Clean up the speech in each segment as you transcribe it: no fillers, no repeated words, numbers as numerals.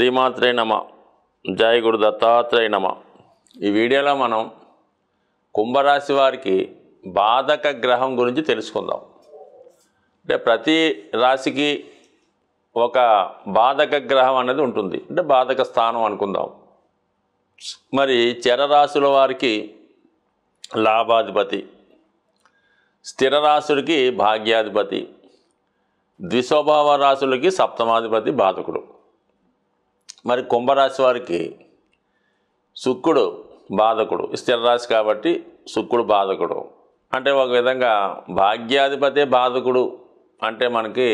శ్రీమాత్రే నమ. జై గురు దత్తాత్రేయ నమ. ఈ వీడియోలో మనం కుంభరాశి వారికి బాధక గ్రహం గురించి తెలుసుకుందాం. అంటే ప్రతి రాశికి ఒక బాధక గ్రహం అనేది ఉంటుంది, అంటే బాధక స్థానం అనుకుందాం. మరి చరరాశుల వారికి లాభాధిపతి, స్థిర రాశులకి భాగ్యాధిపతి, ద్విస్వభావ రాశులకి సప్తమాధిపతి బాధకుడు. మరి కుంభరాశి వారికి శుక్రుడు బాధకుడు, స్థిర రాశి కాబట్టి శుక్రుడు బాధకుడు. అంటే ఒక విధంగా భాగ్యాధిపతే బాధకుడు అంటే మనకి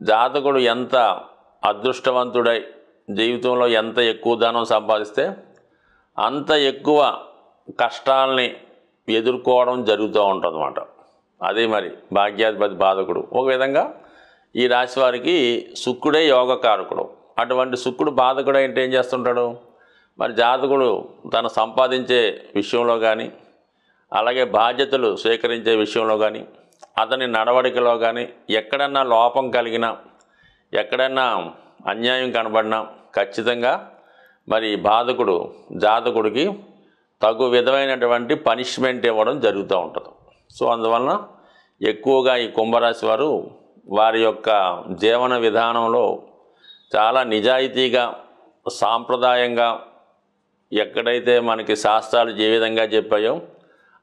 జాతకుడు ఎంత అదృష్టవంతుడై జీవితంలో ఎంత ఎక్కువ ధనం సంపాదిస్తే అంత ఎక్కువ కష్టాలని ఎదుర్కోవడం జరుగుతూ ఉంటుంది అన్నమాట. అదే మరి భాగ్యాధిపతి బాధకుడు. ఒక విధంగా ఈ రాశి వారికి శుక్రుడే యోగకారకుడు. అటువంటి శుక్రుడు బాధకుడు అంటే ఏం చేస్తుంటాడు, మరి జాతకుడు తను సంపాదించే విషయంలో కానీ, అలాగే బాధ్యతలు స్వీకరించే విషయంలో కానీ, అతని నడవడికలో కానీ ఎక్కడన్నా లోపం కలిగినా, ఎక్కడన్నా అన్యాయం కనబడినా ఖచ్చితంగా మరి బాధకుడు జాతకుడికి తగు విధమైనటువంటి పనిష్మెంట్ ఇవ్వడం జరుగుతూ ఉంటుంది. సో అందువలన ఎక్కువగా ఈ కుంభరాశి వారు వారి యొక్క జీవన విధానంలో చాలా నిజాయితీగా, సాంప్రదాయంగా, ఎక్కడైతే మనకి శాస్త్రాలు ఏ విధంగా చెప్పాయో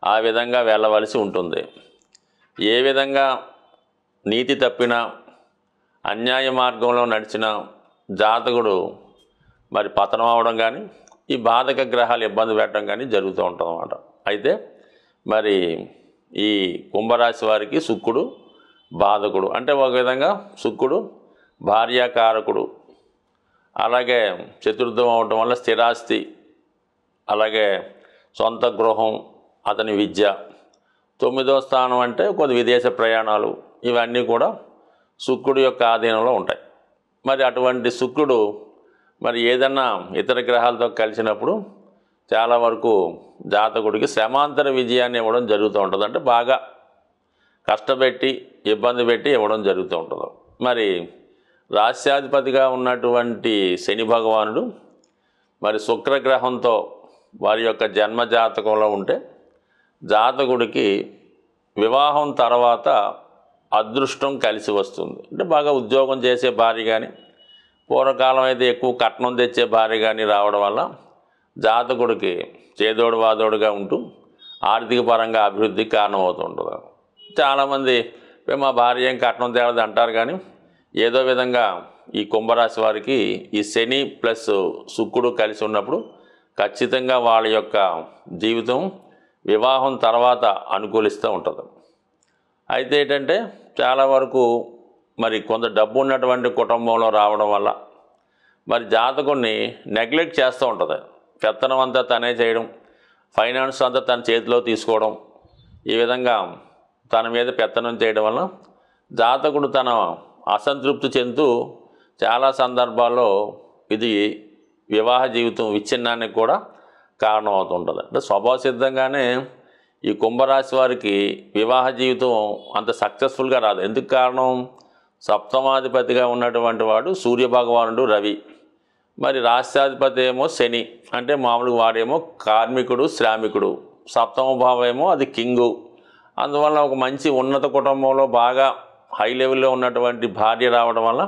ఆ విధంగా వెళ్ళవలసి ఉంటుంది. ఏ విధంగా నీతి తప్పినా, అన్యాయ మార్గంలో నడిచిన జాతకుడు మరి పతనం అవడం కానీ, ఈ బాధక గ్రహాలు ఇబ్బంది పెట్టడం కానీ జరుగుతూ ఉంటుంది అన్నమాట. అయితే మరి ఈ కుంభరాశి వారికి శుక్రుడు బాధకుడు అంటే ఒక విధంగా శుక్రుడు భార్యాకారకుడు, అలాగే చతుర్థం అవటం వల్ల స్థిరాస్తి, అలాగే సొంత గృహం, అతని విద్య. 9వ స్థానం అంటే కొన్ని విదేశ ప్రయాణాలు, ఇవన్నీ కూడా శుక్రుడు యొక్క ఆధీనంలో ఉంటాయి. మరి అటువంటి శుక్రుడు మరి ఏదన్నా ఇతర గ్రహాలతో కలిసినప్పుడు చాలా వరకు జాతకుడికి శ్రమాంతర విజయాన్ని ఇవ్వడం జరుగుతూ ఉంటుంది. అంటే బాగా కష్టపెట్టి ఇబ్బంది పెట్టి ఇవ్వడం జరుగుతూ ఉంటుంది. మరి రాశ్యాధిపతిగా ఉన్నటువంటి శని భగవానుడు మరి శుక్రగ్రహంతో వారి యొక్క జన్మ జాతకంలో ఉంటే జాతకుడికి వివాహం తర్వాత అదృష్టం కలిసి వస్తుంది. అంటే బాగా ఉద్యోగం చేసే భార్య కానీ, పూర్వకాలం అయితే ఎక్కువ కట్నం తెచ్చే భార్య కానీ రావడం వల్ల జాతకుడికి చేదోడు వాదోడుగా ఉంటూ ఆర్థిక పరంగా అభివృద్ధికి కారణమవుతుంటుంది. చాలామంది మా భార్య ఏం కట్నం తేలదు అంటారు, కానీ ఏదో విధంగా ఈ కుంభరాశి వారికి ఈ శని ప్లస్ శుక్రుడు కలిసి ఉన్నప్పుడు ఖచ్చితంగా వాళ్ళ యొక్క జీవితం వివాహం తర్వాత అనుకూలిస్తూ ఉంటుంది. అయితే ఏంటంటే చాలా వరకు మరి కొంత డబ్బు ఉన్నటువంటి కుటుంబంలో రావడం వల్ల మరి జాతకుడిని నెగ్లెక్ట్ చేస్తూ ఉంటుంది. పెత్తనం అంతా తనే చేయడం, ఫైనాన్స్ అంతా తన చేతిలో తీసుకోవడం, ఈ విధంగా తన మీద పెత్తనం చేయడం వల్ల జాతకుడు తన అసంతృప్తి చెందుతూ చాలా సందర్భాల్లో ఇది వివాహ జీవితం విచ్ఛిన్నానికి కూడా కారణమవుతుంటుంది. అంటే స్వభావ సిద్ధంగానే ఈ కుంభరాశి వారికి వివాహ జీవితం అంత సక్సెస్ఫుల్గా రాదు. ఎందుకు కారణం, సప్తమాధిపతిగా ఉన్నటువంటి వాడు సూర్యభగవానుడు రవి, మరి రాష్ట్రాధిపతి ఏమో శని, అంటే మామూలుగా వాడేమో కార్మికుడు శ్రామికుడు, సప్తమ భావం ఏమో అది కింగు. అందువల్ల ఒక మంచి ఉన్నత కుటుంబంలో బాగా హై లెవెల్లో ఉన్నటువంటి భార్య రావడం వల్ల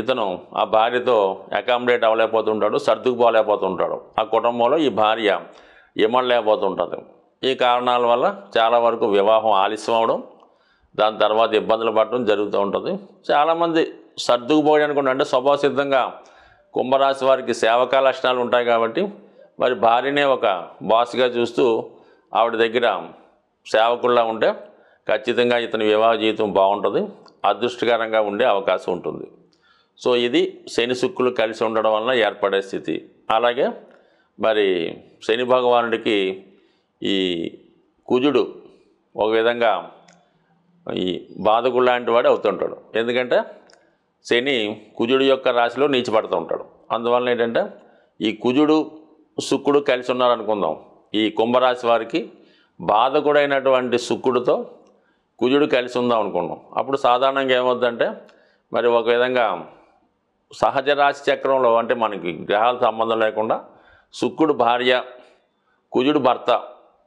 ఇతను ఆ భార్యతో అకామిడేట్ అవ్వలేకపోతుంటాడు, సర్దుకుపోలేకపోతుంటాడు. ఆ కుటుంబంలో ఈ భార్య ఇమ్మడలేకపోతుంటుంది. ఈ కారణాల వల్ల చాలా వరకు వివాహం ఆలస్యం అవడం, దాని తర్వాత ఇబ్బందులు పడడం జరుగుతూ ఉంటుంది. చాలామంది సర్దుకుపోయడానికి అంటే స్వభావ సిద్ధంగా కుంభరాశి వారికి సేవకా లక్షణాలు ఉంటాయి కాబట్టి మరి భార్యనే ఒక బాస్గా చూస్తూ ఆవిడ దగ్గర సేవకుల్లా ఉంటే ఖచ్చితంగా ఇతని వివాహ జీవితం బాగుంటుంది, అదృష్టకరంగా ఉండే అవకాశం ఉంటుంది. సో ఇది శని శుక్రులు కలిసి ఉండడం వలన ఏర్పడే స్థితి. అలాగే మరి శని భగవానుడికి ఈ కుజుడు ఒక విధంగా ఈ బాధకుడు లాంటి వాడు అవుతుంటాడు. ఎందుకంటే శని కుజుడు యొక్క రాశిలో నీచిపడుతూ ఉంటాడు. అందువలన ఏంటంటే ఈ కుజుడు శుక్రుడు కలిసి ఉన్నారనుకుందాం, ఈ కుంభరాశి వారికి బాధకుడైనటువంటి శుక్రుడితో కుజుడు కలిసి ఉందాం అనుకున్నాం. అప్పుడు సాధారణంగా ఏమవుద్దంటే మరి ఒక విధంగా సహజ రాశి చక్రంలో అంటే మనకి గ్రహాల సంబంధం లేకుండా శుక్రుడు భార్య, కుజుడు భర్త,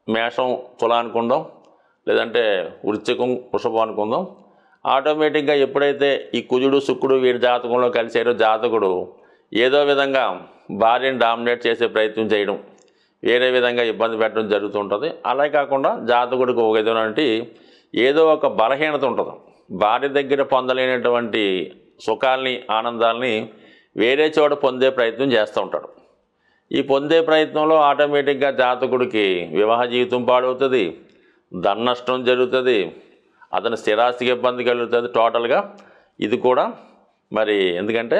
మేషం తుల అనుకుందాం, లేదంటే వృశ్చికం వృషభం అనుకుందాం. ఆటోమేటిక్గా ఎప్పుడైతే ఈ కుజుడు శుక్రుడు వీరి జాతకంలో కలిసారో జాతకుడు ఏదో విధంగా భార్యను డామినేట్ చేసే ప్రయత్నం చేయడం, వేరే విధంగా ఇబ్బంది పెట్టడం జరుగుతుంటుంది. అలా కాకుండా జాతకుడికి ఒక విధమైనటువంటి ఏదో ఒక బలహీనత ఉంటుంది. భార్య దగ్గర పొందలేనటువంటి సుఖాల్ని, ఆనందాలని వేరే చోట పొందే ప్రయత్నం చేస్తూ ఉంటాడు. ఈ పొందే ప్రయత్నంలో ఆటోమేటిక్గా జాతకుడికి వివాహ జీవితం పాడవుతుంది, ధన నష్టం జరుగుతుంది, అతని స్థిరాస్తికి ఇబ్బంది కలుగుతుంది. టోటల్గా ఇది కూడా మరి ఎందుకంటే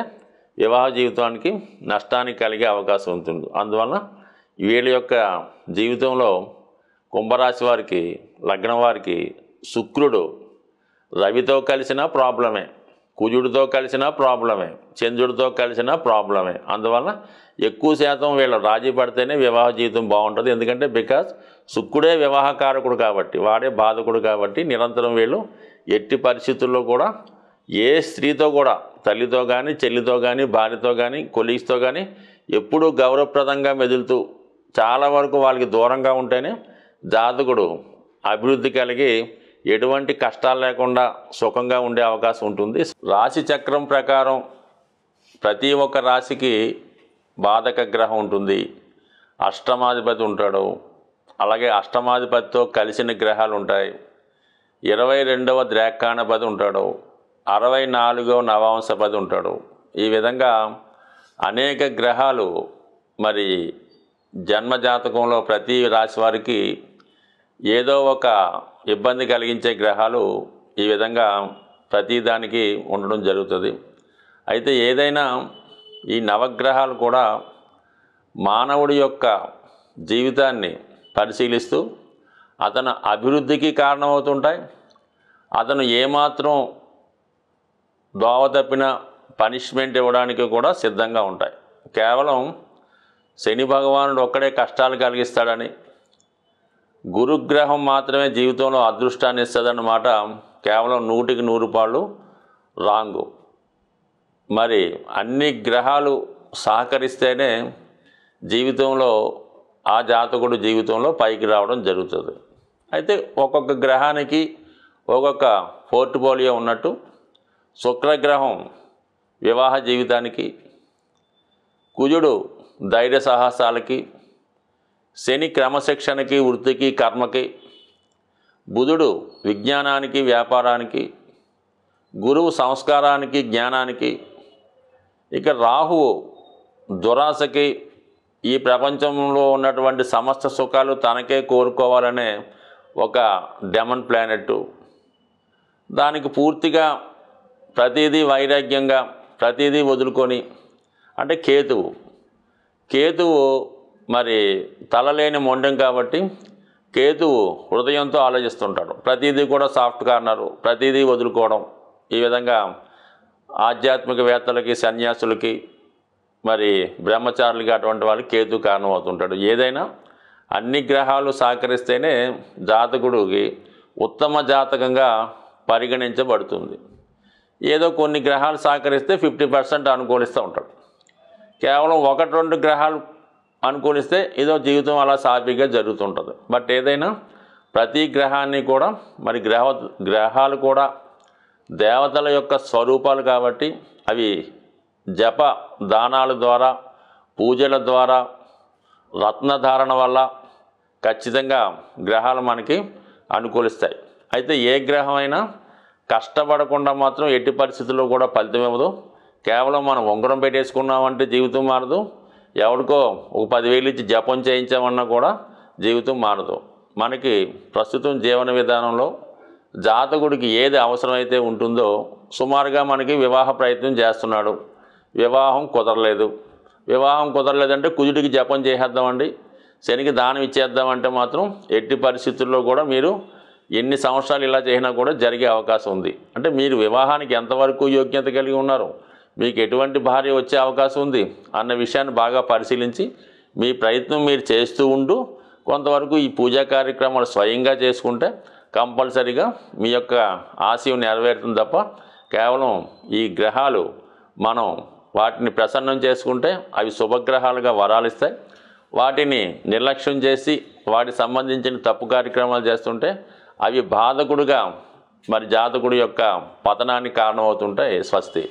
వివాహ జీవితానికి నష్టానికి కలిగే అవకాశం ఉంటుంది. అందువలన వీళ్ళ యొక్క జీవితంలో కుంభరాశి వారికి, లగ్నం వారికి శుక్రుడు రవితో కలిసినా ప్రాబ్లమే, కుజుడితో కలిసినా ప్రాబ్లమే, చంద్రుడితో కలిసినా ప్రాబ్లమే. అందువలన ఎక్కువ శాతం వీళ్ళు రాజీ పడితేనే వివాహ జీవితం బాగుంటుంది. ఎందుకంటే బికాజ్ శుక్రుడే వివాహకారకుడు కాబట్టి, వాడే బాధకుడు కాబట్టి నిరంతరం వీళ్ళు ఎట్టి పరిస్థితుల్లో కూడా ఏ స్త్రీతో కూడా, తల్లితో కానీ, చెల్లితో కానీ, భార్యతో కానీ, కొలీగ్స్తో కానీ ఎప్పుడూ గౌరవప్రదంగా మెదులుతూ చాలా వరకు వాళ్ళకి దూరంగా ఉంటేనే జాతకుడు అభివృద్ధి కలిగి ఎటువంటి కష్టాలు లేకుండా సుఖంగా ఉండే అవకాశం ఉంటుంది. రాశి చక్రం ప్రకారం ప్రతి ఒక్క రాశికి బాధక గ్రహం ఉంటుంది, అష్టమాధిపతి ఉంటాడు. అలాగే అష్టమాధిపతితో కలిసిన గ్రహాలు ఉంటాయి. 22వ ద్రాక్షాణపతి ఉంటాడు, 64వ నవాంశపతి ఉంటాడు. ఈ విధంగా అనేక గ్రహాలు మరి జన్మజాతకంలో ప్రతి రాశి వారికి ఏదో ఒక ఇబ్బంది కలిగించే గ్రహాలు ఈ విధంగా ప్రతిదానికి ఉండడం జరుగుతుంది. అయితే ఏదైనా ఈ నవగ్రహాలు కూడా మానవుడి యొక్క జీవితాన్ని పరిశీలిస్తూ అతను అభివృద్ధికి కారణమవుతుంటాయి. అతను ఏమాత్రం దోవ తప్పిన పనిష్మెంట్ ఇవ్వడానికి కూడా సిద్ధంగా ఉంటాయి. కేవలం శని భగవానుడు ఒక్కడే కష్టాలు కలిగిస్తాడని, గురుగ్రహం మాత్రమే జీవితంలో అదృష్టాన్ని ఇస్తుందన్నమాట కేవలం 100కి 100 పాళ్ళు రాంగు. మరి అన్ని గ్రహాలు సహకరిస్తేనే జీవితంలో ఆ జాతకుడు జీవితంలో పైకి రావడం జరుగుతుంది. అయితే ఒక్కొక్క గ్రహానికి ఒక్కొక్క పోర్ట్ఫోలియో ఉన్నట్టు శుక్రగ్రహం వివాహ జీవితానికి, కుజుడు ధైర్య సాహసాలకి, శని క్రమశిక్షణకి, వృత్తికి, కర్మకి, బుధుడు విజ్ఞానానికి, వ్యాపారానికి, గురువు సంస్కారానికి, జ్ఞానానికి, ఇక రాహువు దురాశకి, ఈ ప్రపంచంలో ఉన్నటువంటి సమస్త సుఖాలు తనకే కోరుకోవాలనే ఒక డెమన్ ప్లానెట్. దానికి పూర్తిగా ప్రతిదీ వైరాగ్యంగా, ప్రతిదీ వదులుకొని అంటే కేతువు మరి తలలేని మొండెం కాబట్టి కేతువు హృదయంతో ఆలోచిస్తుంటాడు. ప్రతిదీ కూడా సాఫ్ట్ కార్నరు, ప్రతిదీ వదులుకోవడం. ఈ విధంగా ఆధ్యాత్మికవేత్తలకి, సన్యాసులకి, మరి బ్రహ్మచారులకి అటువంటి వాళ్ళకి కేతు కారణం అవుతుంటాడు. ఏదైనా అన్ని గ్రహాలు సహకరిస్తేనే జాతకుడికి ఉత్తమ జాతకంగా పరిగణించబడుతుంది. ఏదో కొన్ని గ్రహాలు సహకరిస్తే 50% అనుకూలిస్తూ ఉంటాడు. కేవలం 1-2 గ్రహాలు అనుకూలిస్తే ఏదో జీవితం అలా సాఫీగా జరుగుతుంటుంది. బట్ ఏదైనా ప్రతి గ్రహాన్ని కూడా మరి గ్రహాలు కూడా దేవతల యొక్క స్వరూపాలు కాబట్టి అవి జప దానాల ద్వారా, పూజల ద్వారా, రత్నధారణ వల్ల ఖచ్చితంగా గ్రహాలు మనకి అనుకూలిస్తాయి. అయితే ఏ గ్రహమైనా కష్టపడకుండా మాత్రం ఎట్టి పరిస్థితుల్లో కూడా ఫలితం ఇవ్వదు. కేవలం మనం ఉంగరం పెట్టేసుకున్నామంటే జీవితం మారదు. ఎవరికో ఒక 10,000 ఇచ్చి జపం చేయించామన్నా కూడా జీవితం మారదు. మనకి ప్రస్తుతం జీవన విధానంలో జాతకుడికి ఏది అవసరమైతే ఉంటుందో సుమారుగా మనకి వివాహ ప్రయత్నం చేస్తున్నాడు, వివాహం కుదరలేదంటే కుజుడికి జపం చేసేద్దామండి, శనికి దానం ఇచ్చేద్దామంటే మాత్రం ఎట్టి పరిస్థితుల్లో కూడా మీరు ఎన్ని సంవత్సరాలు ఇలా చేసినా కూడా జరిగే అవకాశం ఉంది. అంటే మీరు వివాహానికి ఎంతవరకు యోగ్యత కలిగి ఉన్నారు, మీకు ఎటువంటి భార్య వచ్చే అవకాశం ఉంది అన్న విషయాన్ని బాగా పరిశీలించి మీ ప్రయత్నం మీరు చేస్తూ ఉంటూ కొంతవరకు ఈ పూజా కార్యక్రమాలు స్వయంగా చేసుకుంటే కంపల్సరీగా మీ యొక్క ఆశయం నెరవేరుతుంది తప్ప కేవలం ఈ గ్రహాలు మనం వాటిని ప్రసన్నం చేసుకుంటే అవి శుభగ్రహాలుగా వరాలు ఇస్తాయి. వాటిని నిర్లక్ష్యం చేసి వాటికి సంబంధించిన తప్పు కార్యక్రమాలు చేస్తుంటే అవి బాధకుడుగా మరి జాతకుడి యొక్క పతనానికి కారణమవుతుంటాయి. స్వస్తి.